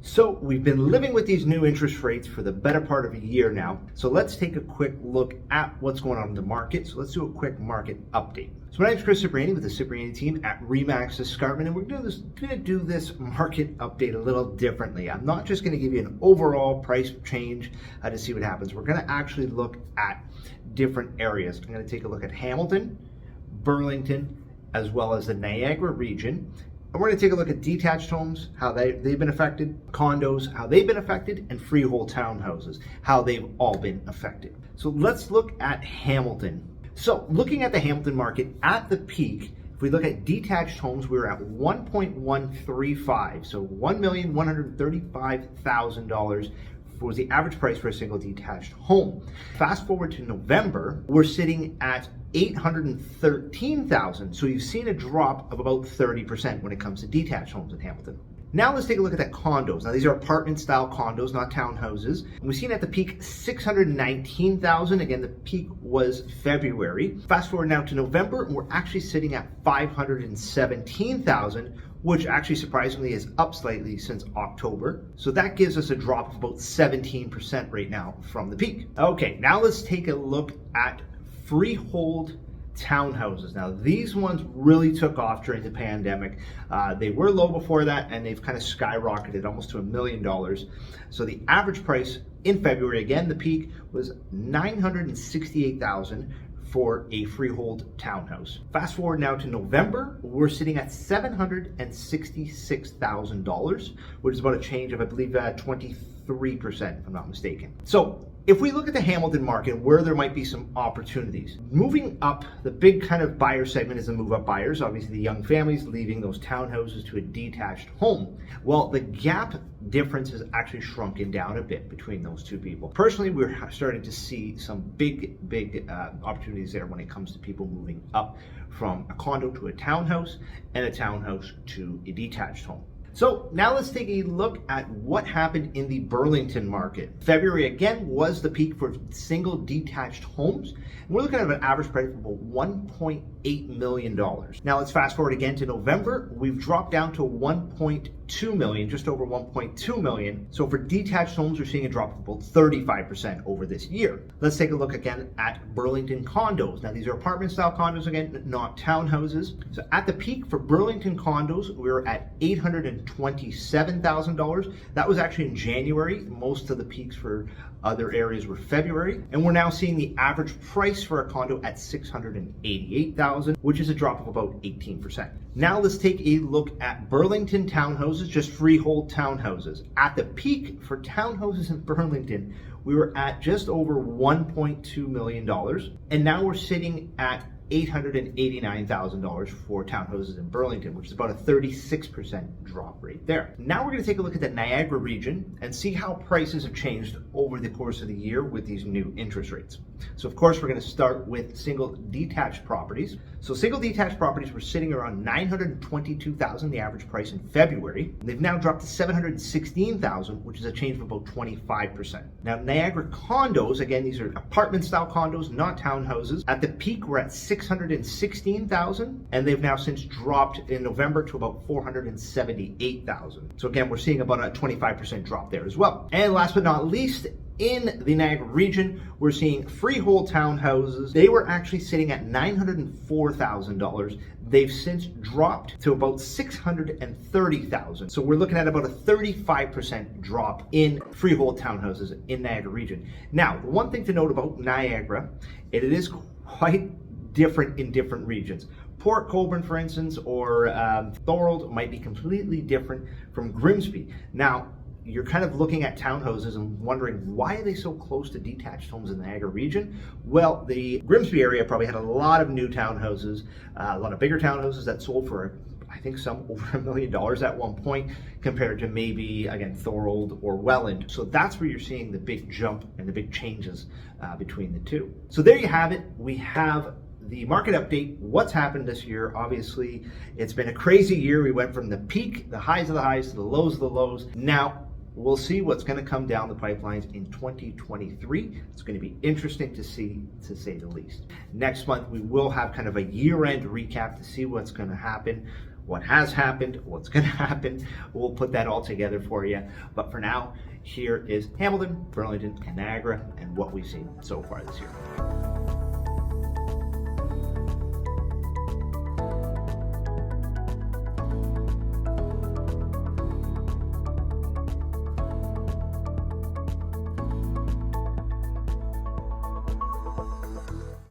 So we've been living with these new interest rates for the better part of a year now. So let's take a quick look at what's going on in the market. So let's do a quick market update. So my name is Cipriani with the Cipriani team at Remax Escarpment, and we're going to do this market update a little differently. I'm not just going to give you an overall price change to see what happens. We're going to actually look at different areas. I'm going to take a look at Hamilton, Burlington, as well as the Niagara region. And we're going to take a look at detached homes, how they've been affected, condos, how they've been affected, and freehold townhouses, how they've all been affected. So let's look at Hamilton. So looking at the Hamilton market at the peak, if we look at detached homes, we were at 1.135, so $1,135,000 was the average price for a single detached home. Fast forward to November, we're sitting at 813,000. So you've seen a drop of about 30% when it comes to detached homes in Hamilton. Now let's take a look at the condos. Now these are apartment style condos, not townhouses. And we've seen at the peak 619,000. Again, the peak was February. Fast forward now to November, and we're actually sitting at 517,000, which actually surprisingly is up slightly since October. So that gives us a drop of about 17% right now from the peak. Okay, now let's take a look at freehold townhouses. Now these ones really took off during the pandemic. They were low before that, and they've kind of skyrocketed almost to $1 million. So the average price in February, again the peak, was $968,000 for a freehold townhouse. Fast forward now to November, we're sitting at $766,000, which is about a change of, I believe, 23%, if I'm not mistaken. So if we look at the Hamilton market, where there might be some opportunities, moving up, the big kind of buyer segment is the move-up buyers, obviously the young families leaving those townhouses to a detached home. Well, the gap difference has actually shrunken down a bit between those two people. Personally, we're starting to see some big opportunities there when it comes to people moving up from a condo to a townhouse and a townhouse to a detached home. So now let's take a look at what happened in the Burlington market. February again was the peak for single detached homes. And we're looking at an average price of about $1.8 million. Now let's fast forward again to November. We've dropped down to 1.2 million, just over 1.2 million. So for detached homes, we're seeing a drop of about 35% over this year. Let's take a look again at Burlington condos. Now these are apartment style condos again, not townhouses. So at the peak for Burlington condos, we were at $827,000. That was actually in January. Most of the peaks for other areas were February. And we're now seeing the average price for a condo at $688,000, which is a drop of about 18%. Now let's take a look at Burlington townhouses, just freehold townhouses. At the peak for townhouses in Burlington, we were at just over $1.2 million. And now we're sitting at $889,000 for townhouses in Burlington, which is about a 36% drop rate there. Now we're going to take a look at the Niagara region and see how prices have changed over the course of the year with these new interest rates. So of course, we're going to start with single detached properties. So single detached properties were sitting around $922,000, the average price in February. They've now dropped to $716,000, which is a change of about 25%. Now Niagara condos, again, these are apartment style condos, not townhouses. At the peak, we're at $616,000, and they've now since dropped in November to about $478,000. So again, we're seeing about a 25% drop there as well. And last but not least, in the Niagara region, we're seeing freehold townhouses. They were actually sitting at $904,000. They've since dropped to about $630,000. So we're looking at about a 35% drop in freehold townhouses in Niagara region. Now, the one thing to note about Niagara, it is quite different in different regions. Port Colborne, for instance, or Thorold might be completely different from Grimsby. Now, you're kind of looking at townhouses and wondering, why are they so close to detached homes in the Niagara region? Well, the Grimsby area probably had a lot of new townhouses, a lot of bigger townhouses that sold for, I think, some over $1 million at one point, compared to maybe, again, Thorold or Welland. So that's where you're seeing the big jump and the big changes between the two. So there you have it. We have the market update, what's happened this year. Obviously, it's been a crazy year. We went from the peak, the highs of the highs, to the lows of the lows. Now, we'll see what's going to come down the pipelines in 2023. It's going to be interesting to see, to say the least. Next month, we will have kind of a year-end recap to see what's going to happen what has happened, what's going to happen. We'll put that all together for you. But for now, here is Hamilton, Burlington, and Niagara, and what we've seen so far this year.